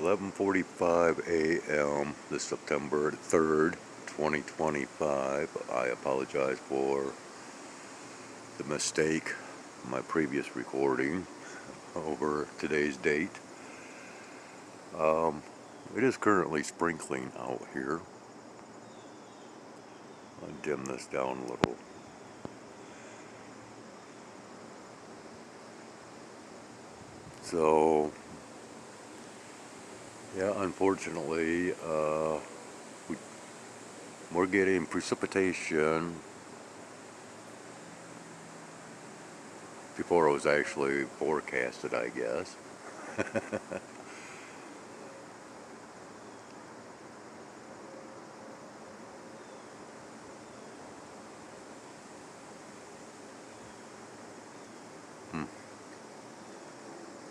11:45 a.m. this September 3rd, 2025. I apologize for the mistake in my previous recording over today's date. It is currently sprinkling out here. I'll dim this down a little. So, yeah, unfortunately, we're getting precipitation before it was actually forecasted, I guess.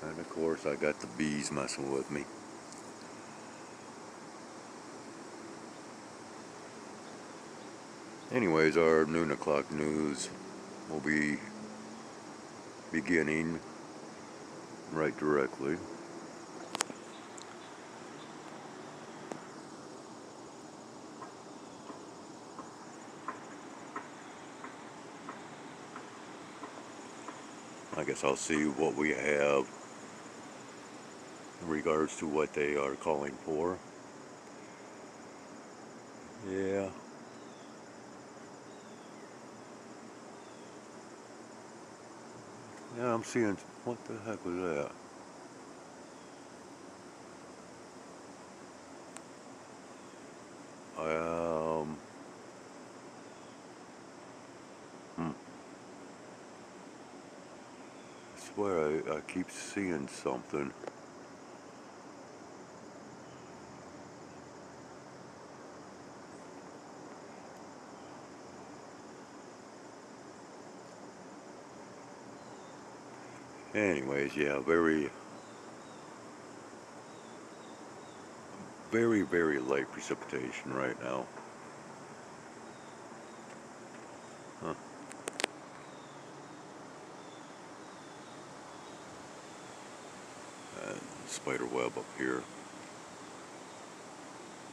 And of course, I got the bees messing with me. Anyways, our noon o'clock news will be beginning right directly. I guess I'll see what we have in regards to what they are calling for. Yeah. Yeah, I'm seeing, what the heck was that? Um, I swear I keep seeing something. Anyways, yeah, very light precipitation right now. Huh. And spider web up here.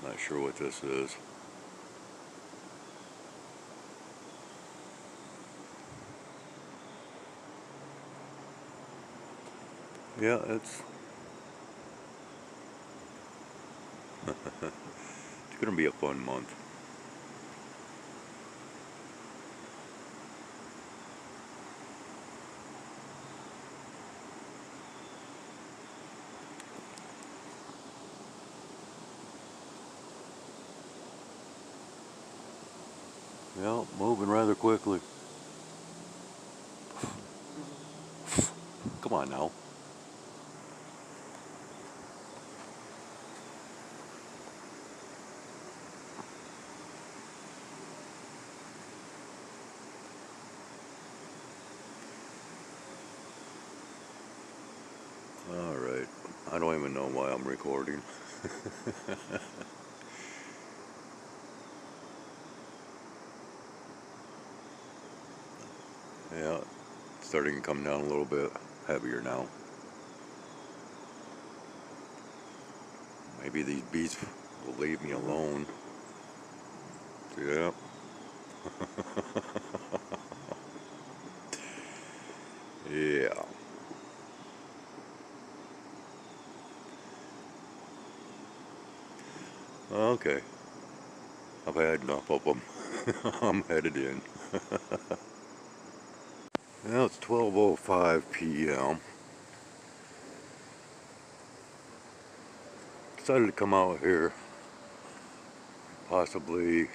Not sure what this is. Yeah, it's it's gonna be a fun month. Yeah, moving rather quickly. Come on now. Alright, I don't even know why I'm recording. Yeah, it's starting to come down a little bit heavier now. Maybe these bees will leave me alone. Yeah. Yeah. Okay. I've had enough of them. I'm headed in. Now it's 12:05 p.m. Decided to come out here, possibly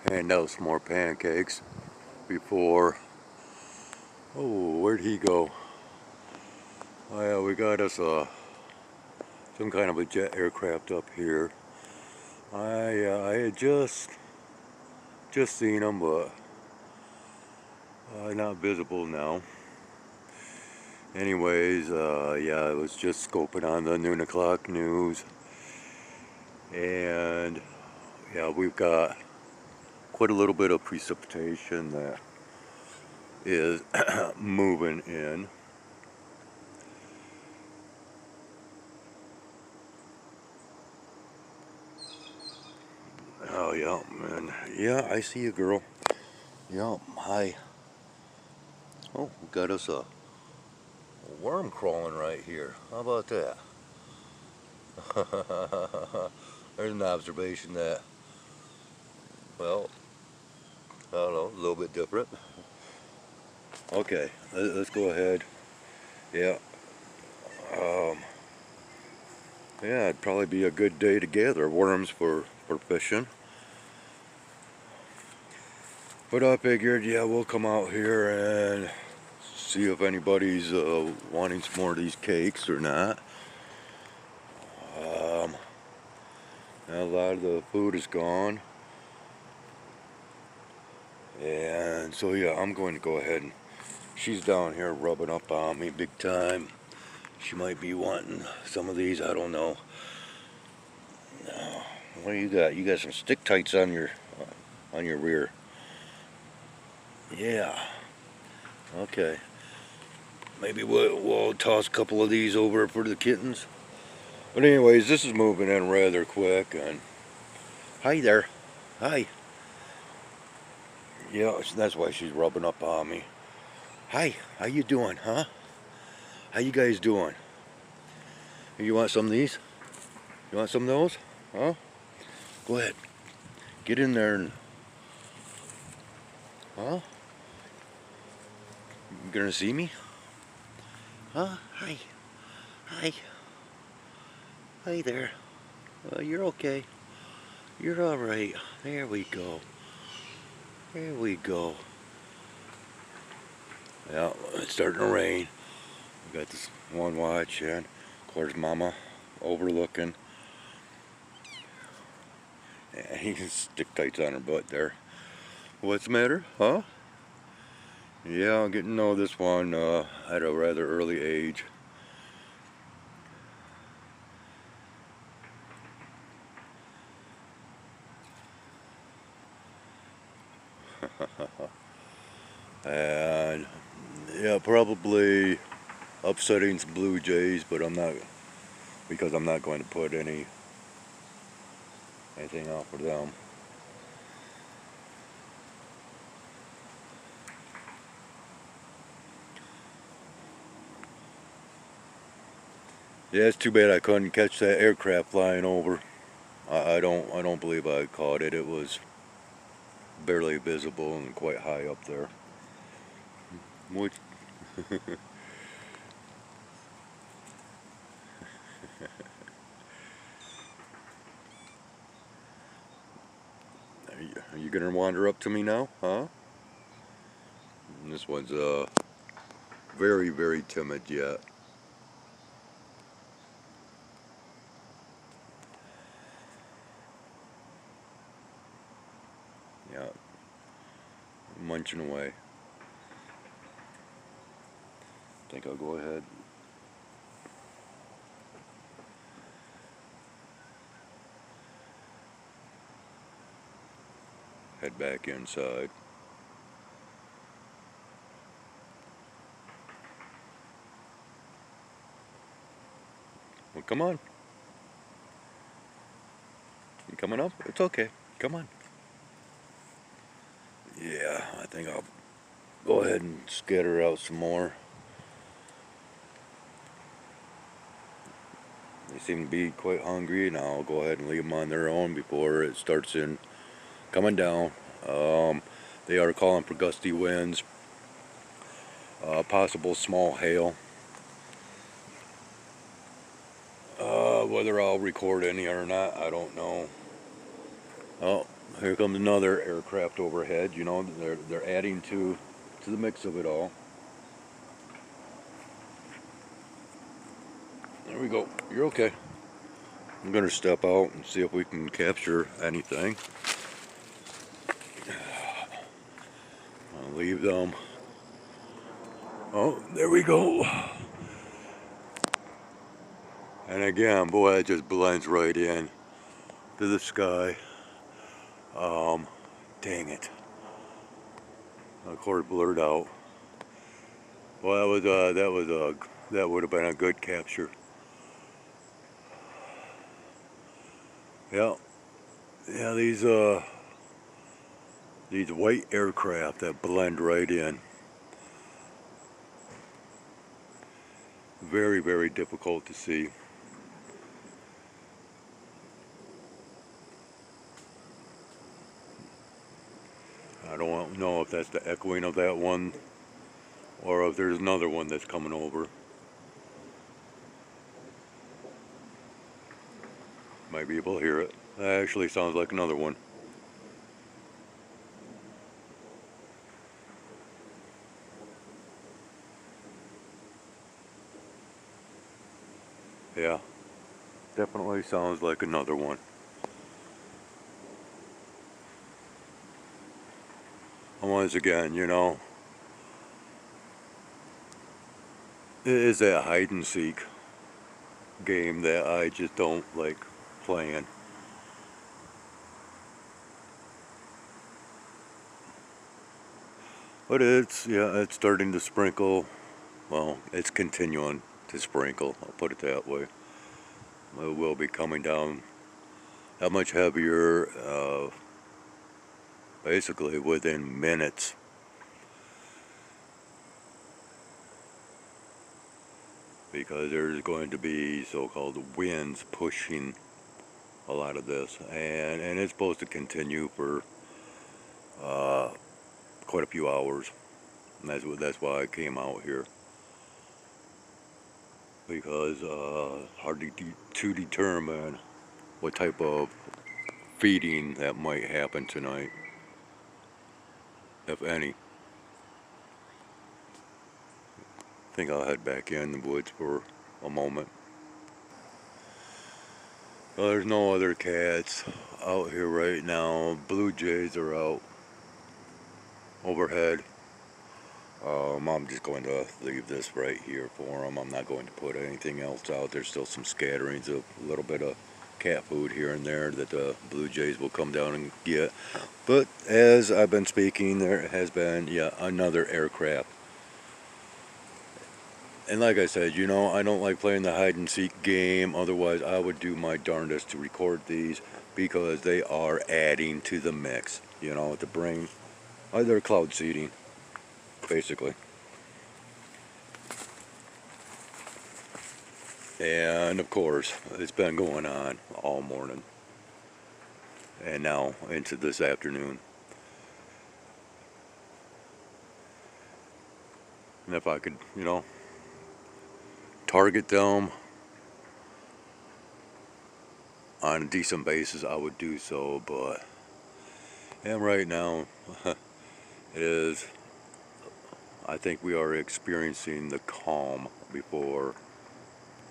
hand out some more pancakes before. Oh, where'd he go? Oh yeah, we got us some kind of a jet aircraft up here. I had just seen him, but not visible now. Anyways, yeah, I was just scoping on the noon o'clock news, and yeah, we've got quite a little bit of precipitation that is moving in. yeah, man. Yeah, I see you, girl. Yeah, hi. Oh, we got us a worm crawling right here. How about that? There's an observation that, well, I don't know, a little bit different. Okay, let's go ahead. Yeah, um, yeah, it'd probably be a good day to gather worms for fishing. But I figured, yeah, we'll come out here and see if anybody's wanting some more of these cakes or not. Um, a lot of the food is gone. And so, yeah, I'm going to go ahead and she's down here rubbing up on me big time. She might be wanting some of these, I don't know. What do you got? You got some stick tights on your rear. Yeah. Okay. Maybe we'll toss a couple of these over for the kittens. But anyways, this is moving in rather quick. And hi there. Hi. Yeah, that's why she's rubbing up on me. Hi. How you doing, huh? How you guys doing? You want some of these? You want some of those? Huh? Go ahead. Get in there and... Huh? You gonna see me? Huh? Hi. Hi. Hi there. You're okay. You're alright. There we go. There we go. Yeah, it's starting to rain. We got this one watch and of course Mama overlooking. Yeah, he can stick tights on her butt there. What's the matter? Huh? Yeah, I'm getting to know this one at a rather early age. And yeah, probably upsetting some blue jays, but I'm not, because I'm not going to put anything out for them. Yeah, it's too bad I couldn't catch that aircraft flying over. I don't believe I caught it. It was barely visible and quite high up there. Which are you gonna wander up to me now, huh? And this one's very, very timid yet. Yeah, munching away. I think I'll go ahead. Head back inside. Well, come on. You coming up? It's okay. Come on. Yeah, I think I'll go ahead and scatter out some more. They seem to be quite hungry, and I'll go ahead and leave them on their own before it starts coming down. They are calling for gusty winds, possible small hail. Whether I'll record any or not, I don't know. Oh, here comes another aircraft overhead. You know, they're adding to the mix of it all. There we go. You're okay. I'm gonna step out and see if we can capture anything. I'll leave them. Oh, there we go. And again, boy, it just blends right in to the sky. Dang it. Of course, blurred out. Well, that would have been a good capture. Yeah, Yeah, these white aircraft that blend right in. Very, very difficult to see. I don't know if that's the echoing of that one or if there's another one that's coming over. Might be able to hear it. That actually sounds like another one. Yeah, definitely sounds like another one. And once again, it is that hide and seek game that I just don't like playing. But it's starting to sprinkle. Well, it's continuing to sprinkle, I'll put it that way. It will be coming down that much heavier, basically within minutes. Because there's going to be so-called winds pushing a lot of this. And it's supposed to continue for uh, quite a few hours. And that's why I came out here. Because hard to determine what type of feeding that might happen tonight, if any. I think I'll head back in the woods for a moment. Well, there's no other cats out here right now. Blue jays are out overhead. I'm just going to leave this right here for them. I'm not going to put anything else out. There's still some scatterings of a little bit of cat food here and there that the blue jays will come down and get. But as I've been speaking, there has been another aircraft. And like I said, I don't like playing the hide and seek game. Otherwise, I would do my darndest to record these because they are adding to the mix. To bring they're cloud seeding, basically. And of course, it's been going on all morning and now into this afternoon. And if I could, target them on a decent basis, I would do so. But and right now, it is. I think we are experiencing the calm before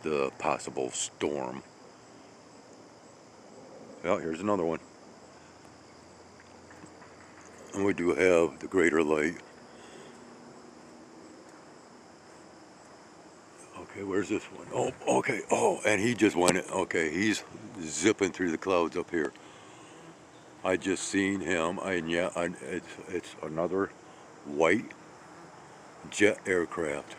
the possible storm. Well, here's another one. And we do have the greater light. Okay, where's this one? Oh, okay. Oh, and he just went. Okay, he's zipping through the clouds up here. I just seen him, and it's another white jet aircraft.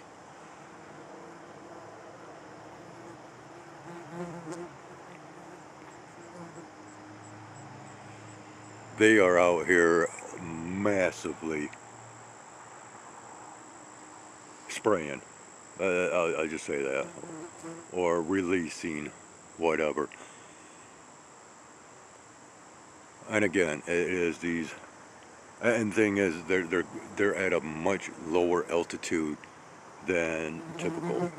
They are out here massively spraying. I'll just say that, or releasing, whatever. And again, it is these. And thing is, they're at a much lower altitude than typical.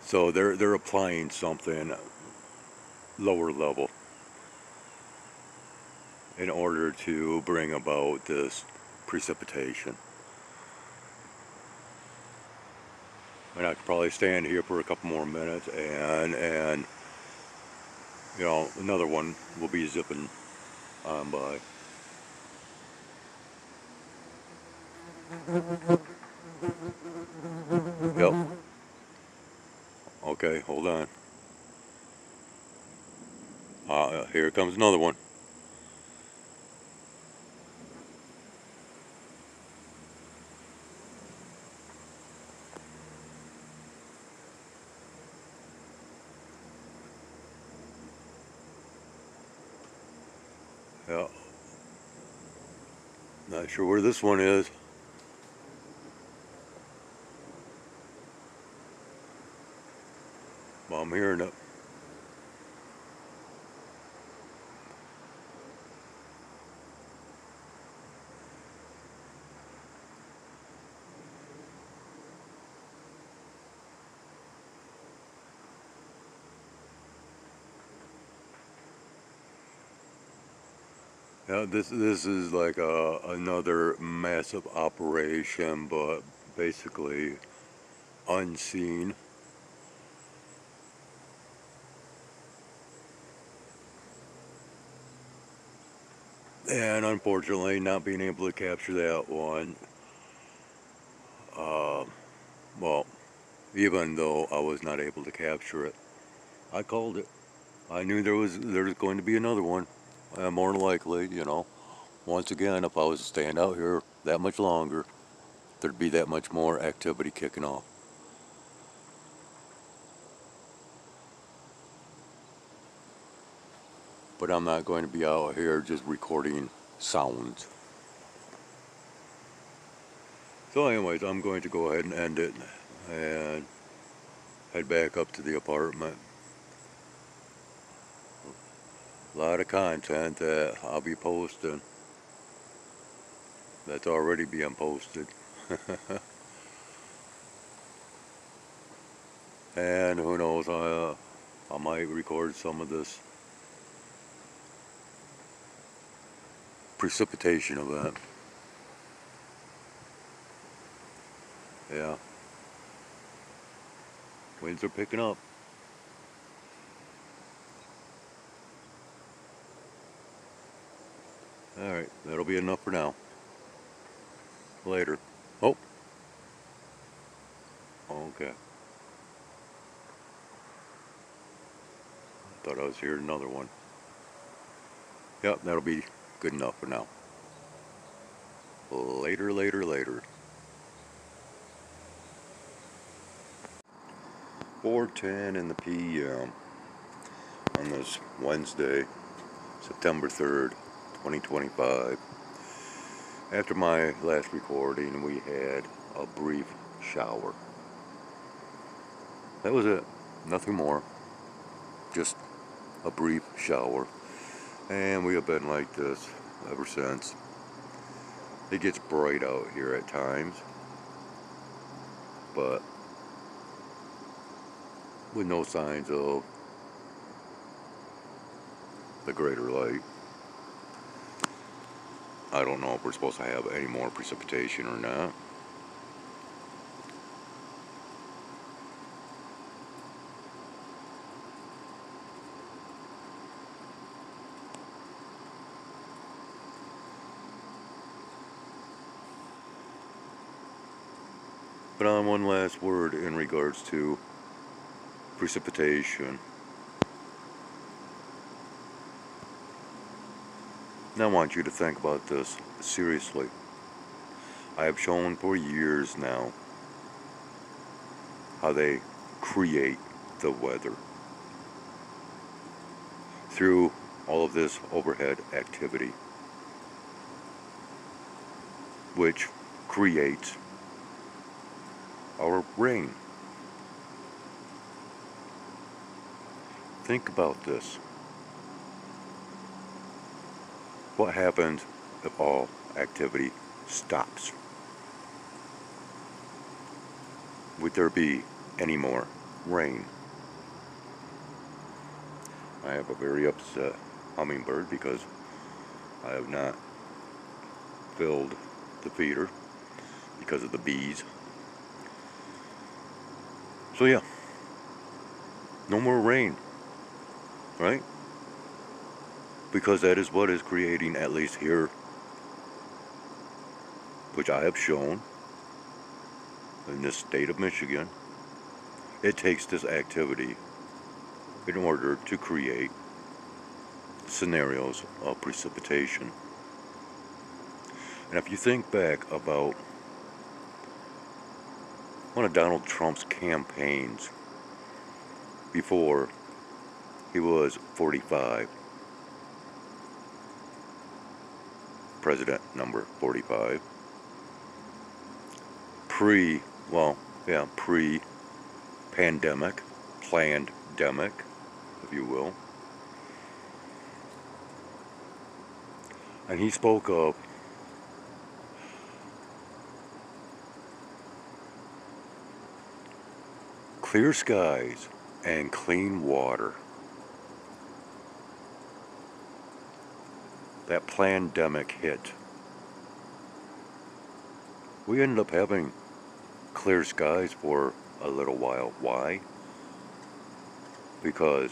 So they're applying something lower level in order to bring about this precipitation. And I could probably stand here for a couple more minutes and another one will be zipping on by. Yep. Okay, hold on. Here comes another one. Yeah, not sure where this one is. Well, I'm hearing it. Yeah, this is like another massive operation, but basically unseen. And unfortunately, not being able to capture that one, uh, well, even though I was not able to capture it, I called it. I knew there was going to be another one. More than likely, you know. Once again, if I was to stand out here that much longer, there'd be that much more activity kicking off. But I'm not going to be out here just recording sounds. So anyways, I'm going to go ahead and end it and head back up to the apartment. A lot of content that I'll be posting that's already being posted. And who knows, I might record some of this precipitation event. Yeah, winds are picking up. Alright, that'll be enough for now. Later. Oh, okay. Thought I was hearing another one. Yep, that'll be good enough for now. Later, later, later. 4:10 in the p.m. on this Wednesday, September 3rd, 2025. After my last recording, we had a brief shower. That was it. Nothing more. Just a brief shower. And we have been like this ever since. It gets bright out here at times, but with no signs of the greater light. I don't know if we're supposed to have any more precipitation or not. But on one last word in regards to precipitation. Now I want you to think about this seriously. I have shown for years now how they create the weather through all of this overhead activity, which creates our rain. Think about this. What happens if all activity stops? Would there be any more rain? I have a very upset hummingbird because I have not filled the feeder because of the bees. So yeah, no more rain, right? Because that is what is creating, at least here, which I have shown in this state of Michigan, it takes this activity in order to create scenarios of precipitation. And if you think back about one of Donald Trump's campaigns before he was 45, president number 45. Pre-pandemic, planned-demic, if you will. And he spoke of clear skies and clean water. That pandemic hit. We ended up having clear skies for a little while. Why? Because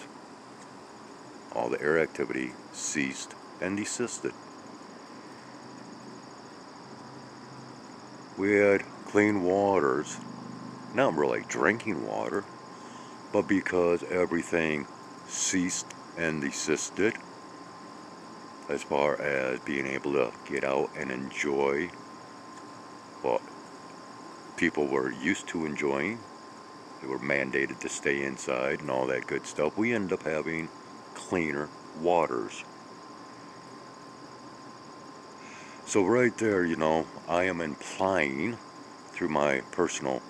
all the air activity ceased and desisted. We had clean waters, not really drinking water, but because everything ceased and desisted as far as being able to get out and enjoy what people were used to enjoying. They were mandated to stay inside and all that good stuff. We ended up having cleaner waters. So right there, I am implying through my personal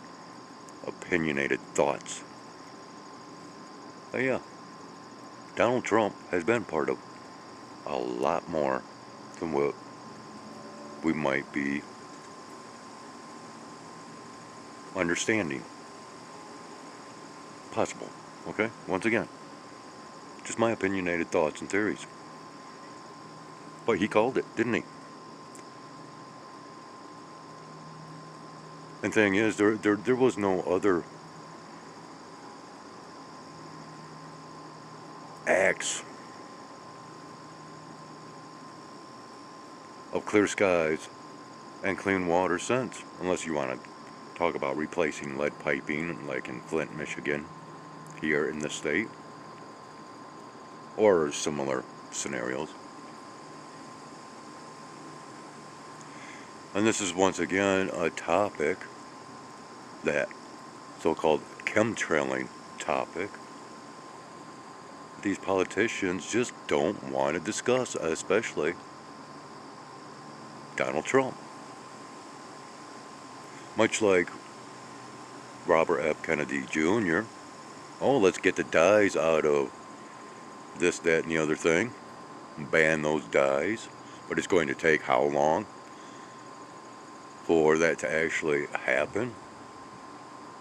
opinionated thoughts that, yeah, Donald Trump has been part of a lot more than what we might be understanding. Possible, okay? Once again, just my opinionated thoughts and theories. But he called it, didn't he? And thing is, there was no other acts of clear skies and clean water since, unless you want to talk about replacing lead piping like in Flint, Michigan, here in the state, or similar scenarios. And this is once again a topic, that so-called chemtrailing topic, these politicians just don't want to discuss, especially Donald Trump. Much like Robert F. Kennedy Jr. Oh, let's get the dyes out of this, that, and the other thing. Ban those dyes. But it's going to take how long for that to actually happen?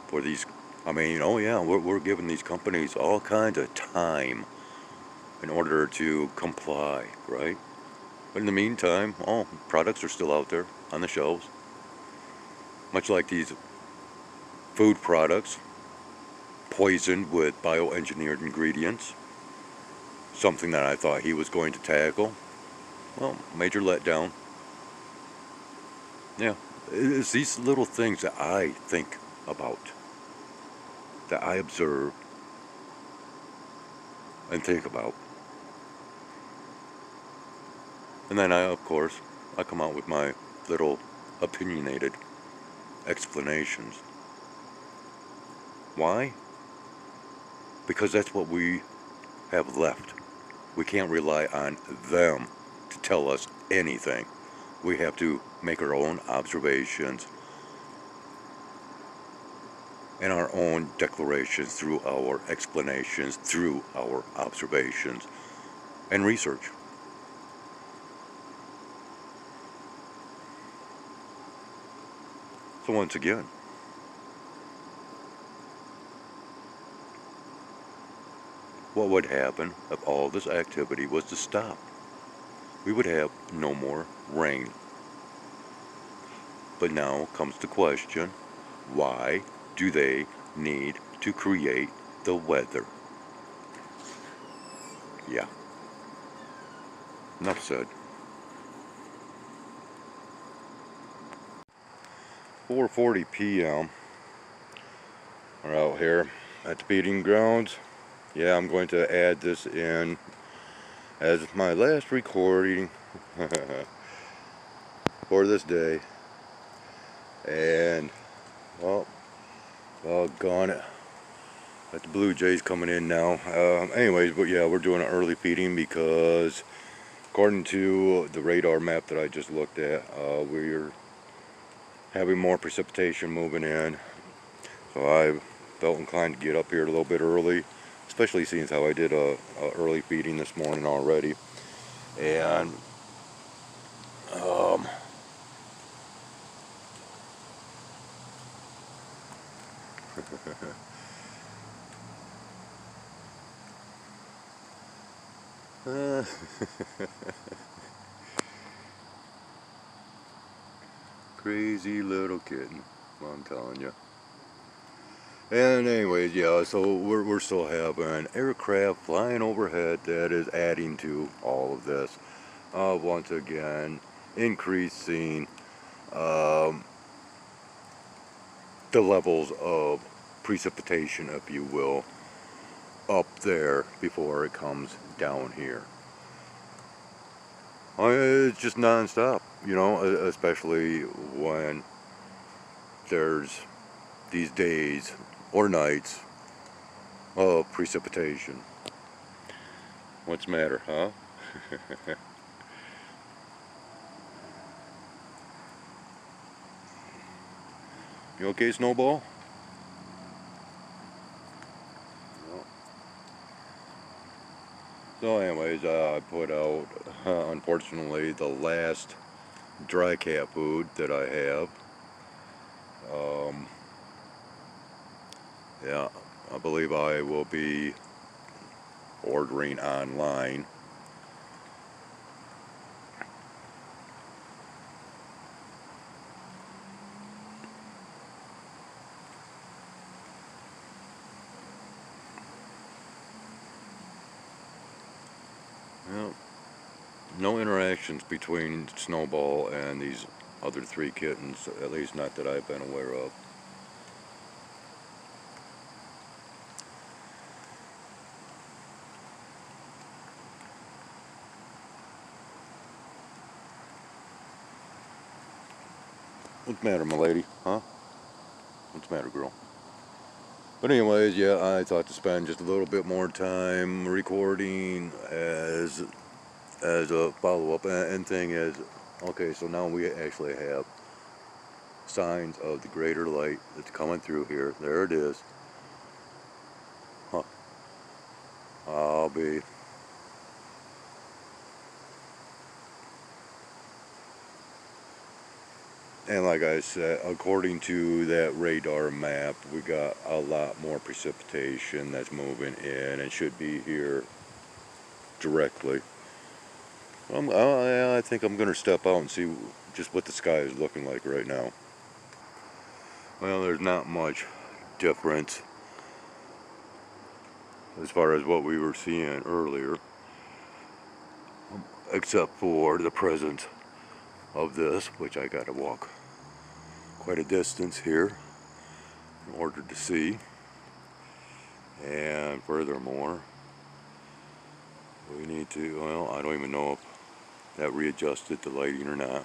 For these, oh yeah, we're giving these companies all kinds of time in order to comply, right? But in the meantime, products are still out there on the shelves. Much like these food products, poisoned with bioengineered ingredients. Something that I thought he was going to tackle. Well, major letdown. Yeah, it's these little things that I think about, that I observe and think about. And then of course, I come out with my little opinionated explanations. Why? Because that's what we have left. We can't rely on them to tell us anything. We have to make our own observations and our own declarations through our explanations, through our observations and research. So once again, what would happen if all this activity was to stop? We would have no more rain. But now comes the question, why do they need to create the weather? Yeah. Enough said. 4:40 p.m. We're out here at the feeding grounds. Yeah, I'm going to add this in as my last recording for this day. And, well, doggone it. Got the Blue Jays coming in now. Anyways, but yeah, we're doing an early feeding because According to the radar map that I just looked at, we're having more precipitation moving in. So I felt inclined to get up here a little bit early, especially seeing how I did a early feeding this morning already. And crazy little kitten, I'm telling you. And anyways, yeah, so we're still having aircraft flying overhead that is adding to all of this. Once again, increasing um, the levels of precipitation, if you will, up there before it comes down here. It's just non-stop, you know, especially when there's these days or nights of precipitation. What's the matter, huh? You okay, Snowball? No. So anyways, I put out, unfortunately, the last dry cat food that I have. Yeah, I believe I will be ordering online. Yeah, no interactions between Snowball and these other three kittens, at least not that I've been aware of. What's the matter, my lady? Huh? What's the matter, girl? But anyways, yeah, I thought to spend just a little bit more time recording as a follow-up. And thing is, okay, so now we actually have signs of the greater light that's coming through here. There it is. Huh. I'll be... And like I said, according to that radar map, we got a lot more precipitation that's moving in and should be here directly. I think I'm going to step out and see just what the sky is looking like right now. Well, there's not much difference as far as what we were seeing earlier, except for the presence of this, which I got to walk quite a distance here in order to see. And furthermore, we need to, well, I don't even know if that readjusted the lighting or not,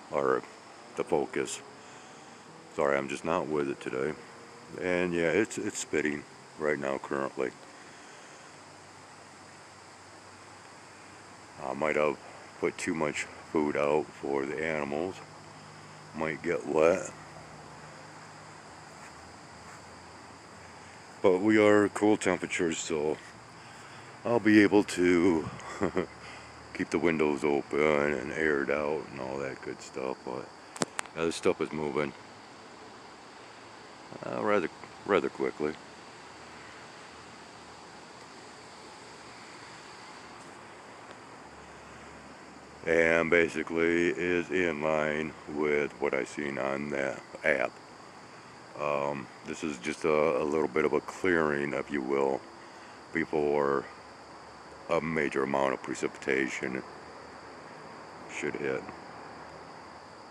or the focus. Sorry, I'm just not with it today. And yeah, it's spitting right now currently. I might have put too much food out for the animals. Might get wet. But we are cool temperatures, so I'll be able to keep the windows open and aired out and all that good stuff. But yeah, this stuff is moving rather quickly. And basically is in line with what I seen on that app. This is just a little bit of a clearing, if you will, before a major amount of precipitation should hit.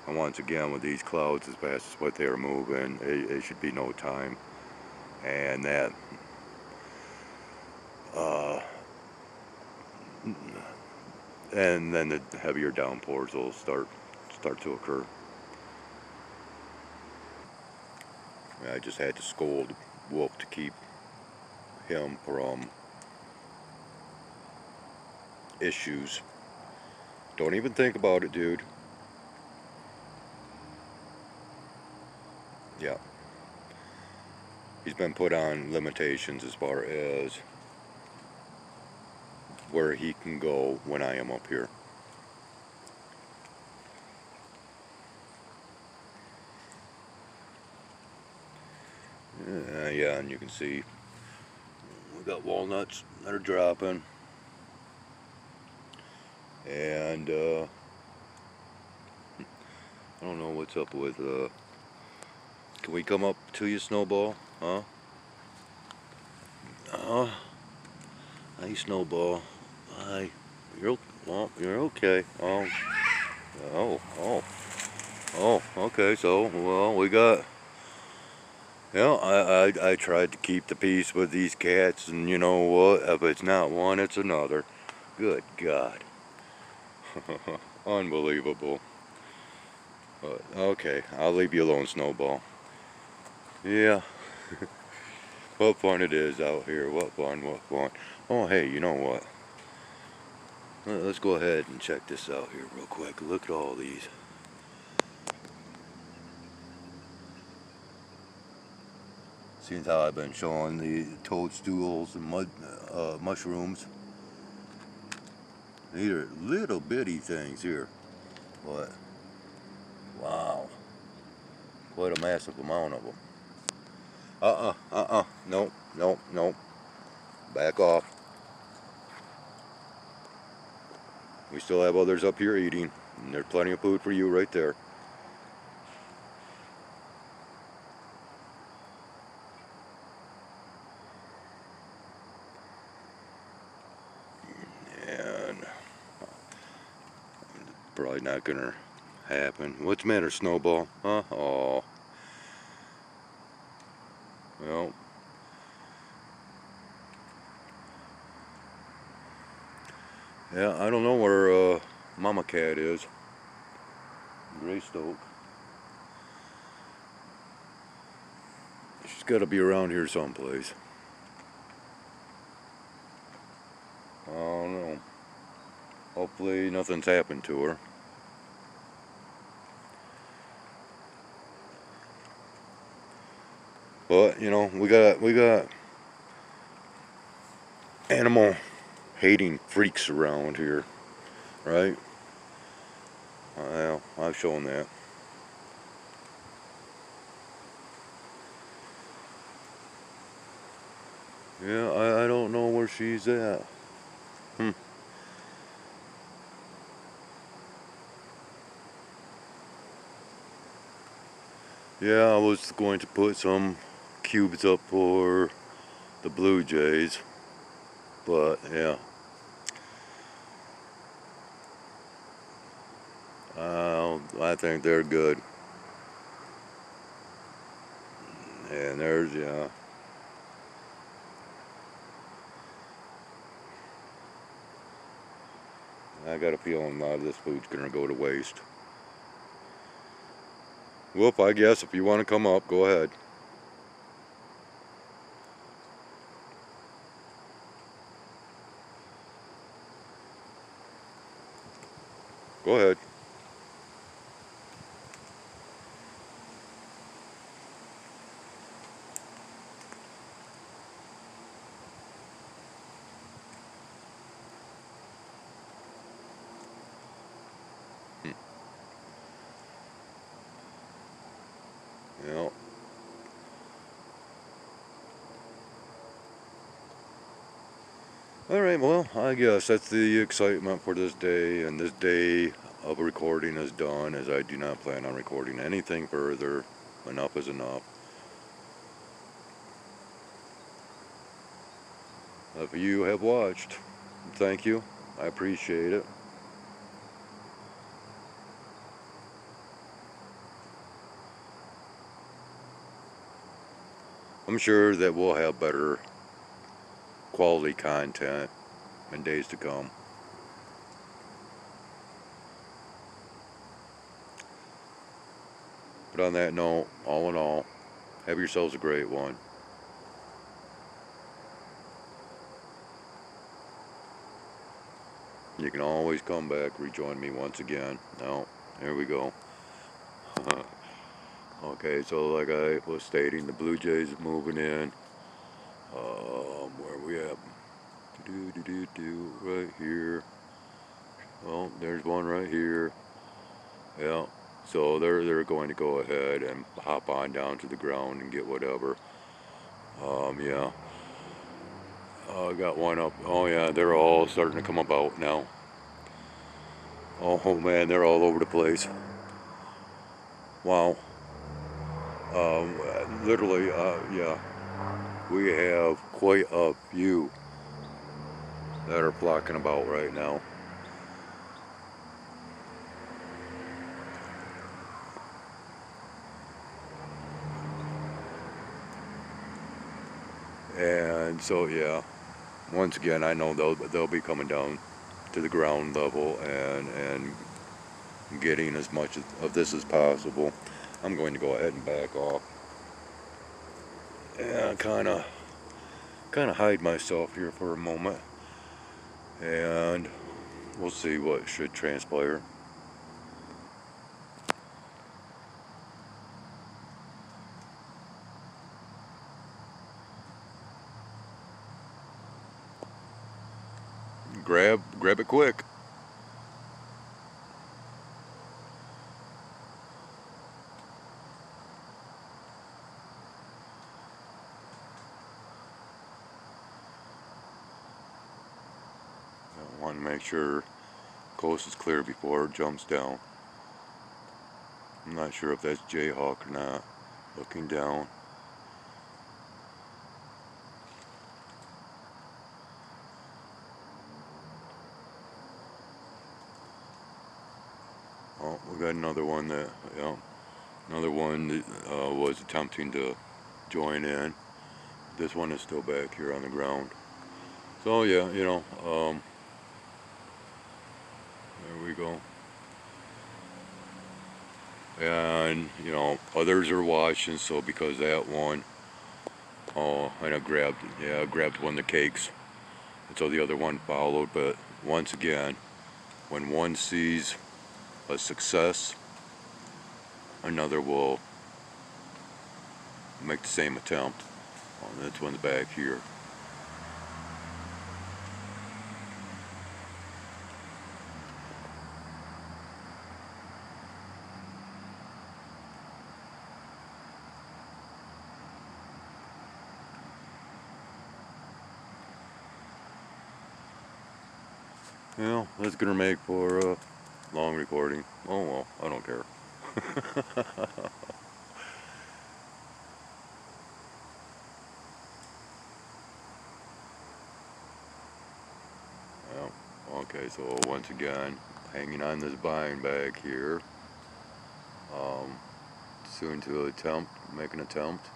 And once again, with these clouds as fast as what they are moving, it should be no time. And that and then the heavier downpours will start to occur. I just had to scold Wolf to keep him from issues. Don't even think about it, dude. Yeah. He's been put on limitations as far as where he can go when I am up here. Yeah, and you can see we got walnuts that are dropping. And I don't know what's up with can we come up to you, Snowball? Huh? Hey, Snowball. Hi. You're okay. Okay. So, well, we got. I tried to keep the peace with these cats, and you know what? If it's not one, it's another. Good God. Unbelievable. But, okay, I'll leave you alone, Snowball. Yeah. What fun it is out here. What fun. Oh, hey, you know what? Let's go ahead and check this out here real quick. Look at all these. Seeing how I've been showing the toadstools and mushrooms. These are little bitty things here, but wow, quite a massive amount of them. Nope. Back off. We still have others up here eating, and there's plenty of food for you right there. And probably not gonna happen. What's the matter, Snowball? Huh? Oh. Well. Yeah, I don't know where Mama Cat is. Greystoke. She's got to be around here someplace. I don't know. Hopefully nothing's happened to her. But you know, we got animal hating freaks around here, right? Well, I've shown that. Yeah, I don't know where she's at. Yeah, I was going to put some cubes up for the Blue Jays, but yeah. I think they're good. And there's, yeah. I got a feeling a lot of this food's gonna go to waste. Whoop, I guess if you want to come up, go ahead. Go ahead. Yeah. Alright, well, I guess that's the excitement for this day, and this day of recording is done, as I do not plan on recording anything further. Enough is enough. If you have watched, thank you. I appreciate it. I'm sure that we'll have better quality content in days to come. But on that note, all in all, have yourselves a great one. You can always come back, rejoin me once again. Now, here we go. Okay, so like I was stating, the Blue Jays moving in. Where we at? Right here. Well, there's one right here. Yeah. So they're going to go ahead and hop on down to the ground and get whatever. Yeah. I got one up. Oh yeah, they're all starting to come about now. Oh man, they're all over the place. Wow. Literally, yeah. We have quite a few that are flocking about right now. And so yeah, once again, I know they'll be coming down to the ground level and getting as much of this as possible. I'm going to go ahead and back off and kind of hide myself here for a moment, and we'll see what should transpire. Grab it quick. I want to make sure coast is clear before it jumps down. I'm not sure if that's Jayhawk or not. Looking down. Oh, we got another one that, yeah, another one that was attempting to join in. This one is still back here on the ground. So yeah, there we go. And others are watching. So because that one, oh, and I grabbed one of the cakes, and so the other one followed. But once again, when one sees a success, another will make the same attempt. Oh, that's one's back here. Well, that's gonna make for a long recording. Oh well, I don't care. Well, okay, so once again, hanging on this vine back here. Soon to make an attempt.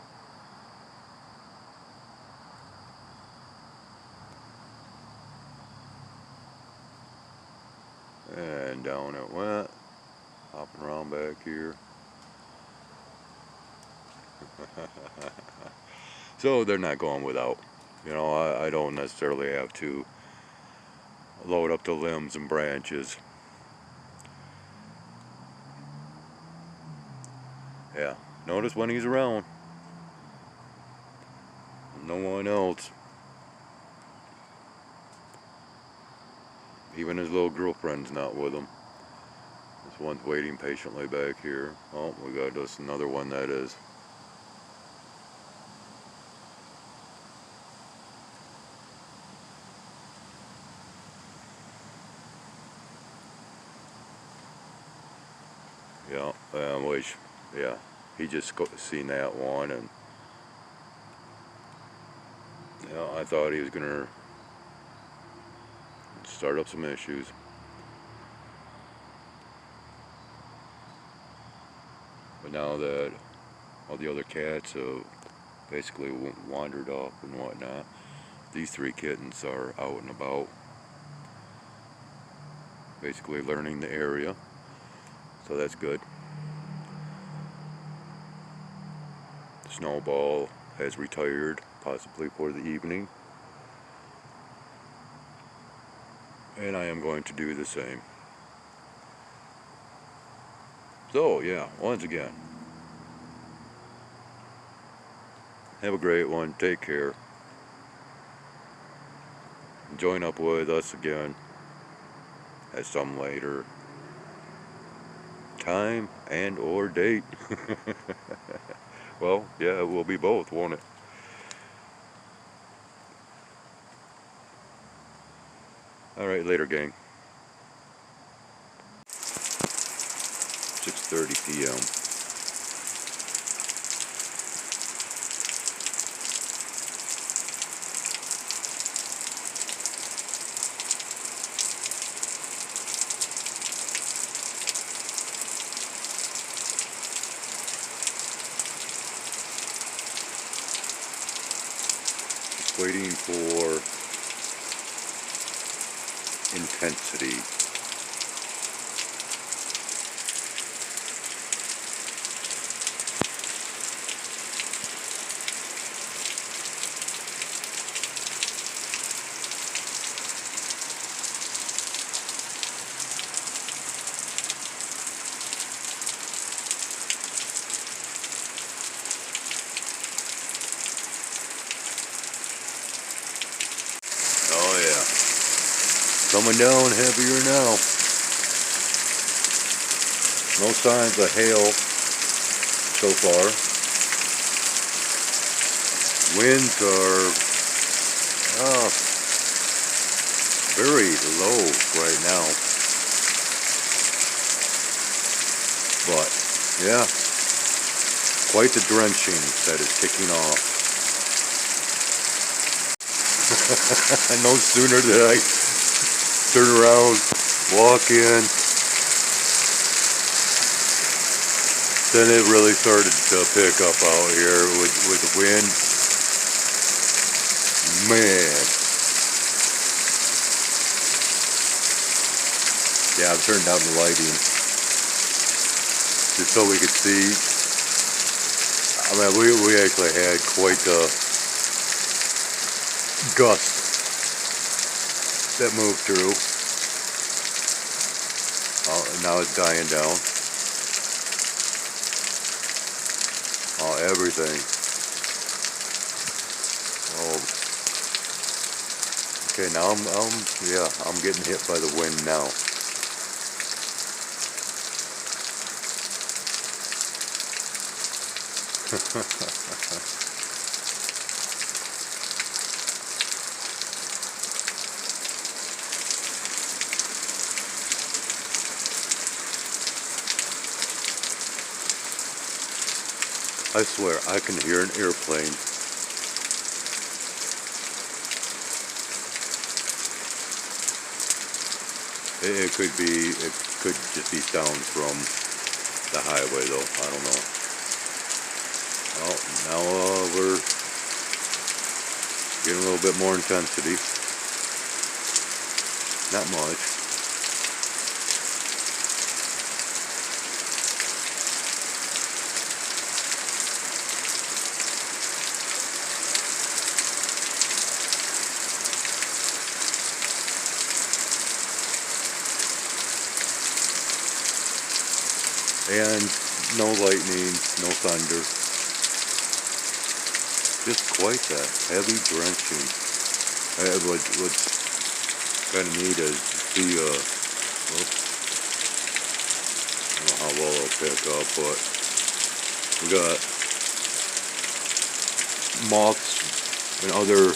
And down it went, hopping around back here. So they're not going without. I don't necessarily have to load up the limbs and branches. Yeah, notice when he's around, no one else. Even his little girlfriend's not with him. This one's waiting patiently back here. Oh, we got just another one that is. Yeah, yeah, he just seen that one, and yeah, I thought he was gonna start up some issues. But now that all the other cats have basically wandered off and whatnot, these three kittens are out and about, basically learning the area, so that's good. Snowball has retired, possibly for the evening. And I am going to do the same. So yeah, once again, have a great one. Take care. Join up with us again at some later time and or date. Well, yeah, it will be both, won't it? Alright, later gang. 6:30 p.m. Just waiting for intensity. Oh yeah. Coming down heavier now. No signs of hail so far. Winds are very low right now. But yeah, quite the drenching that is kicking off. No sooner did I turn around, walk in, then it really started to pick up out here with the wind. Man. Yeah, I've turned down the lighting just so we could see. I mean, we actually had quite a gust that moved through. Oh, now it's dying down. Oh, everything. Oh. Okay, now I'm getting hit by the wind now. I swear, I can hear an airplane. It could just be sound from the highway though, I don't know. Well, now we're getting a little bit more intensity. Not much. And no lightning, no thunder. Just quite that heavy drenching. What's kind of neat is to see, oops, I don't know how well it'll pick up, but we got moths and other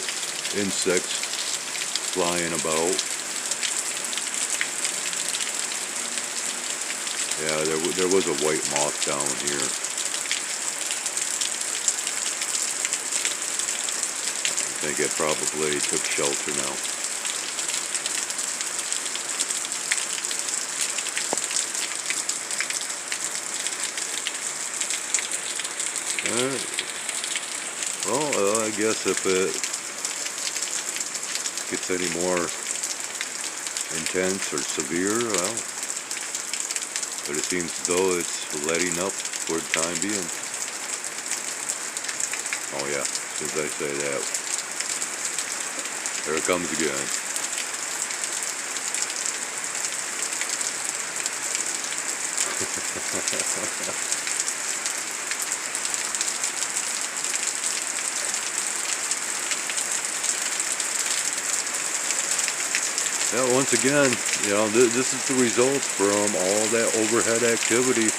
insects flying about. Yeah, there was a white moth down here. I think it probably took shelter now. Well, I guess if it gets any more intense or severe, well, but it seems as though it's letting up for the time being. Oh yeah, as soon as I say that, there it comes again. Yeah, once again, this is the results from all that overhead activity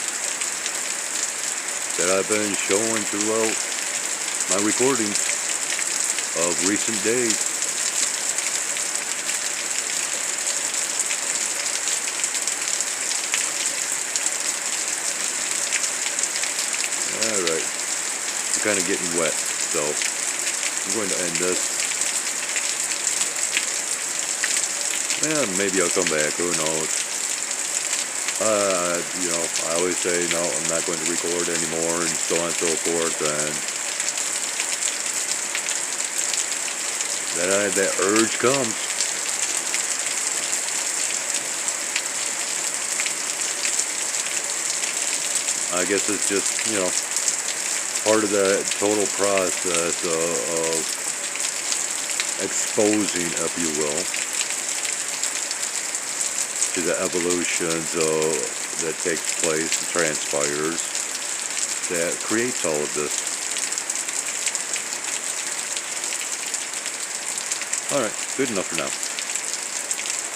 that I've been showing throughout my recordings of recent days. Alright, I'm kind of getting wet, so I'm going to end this. And maybe I'll come back, who knows. I always say, no, I'm not going to record anymore, and so on and so forth, and then that urge comes. I guess it's just, part of the total process of exposing, if you will, to the evolutions that takes place, transpires, that creates all of this. Alright, good enough for now.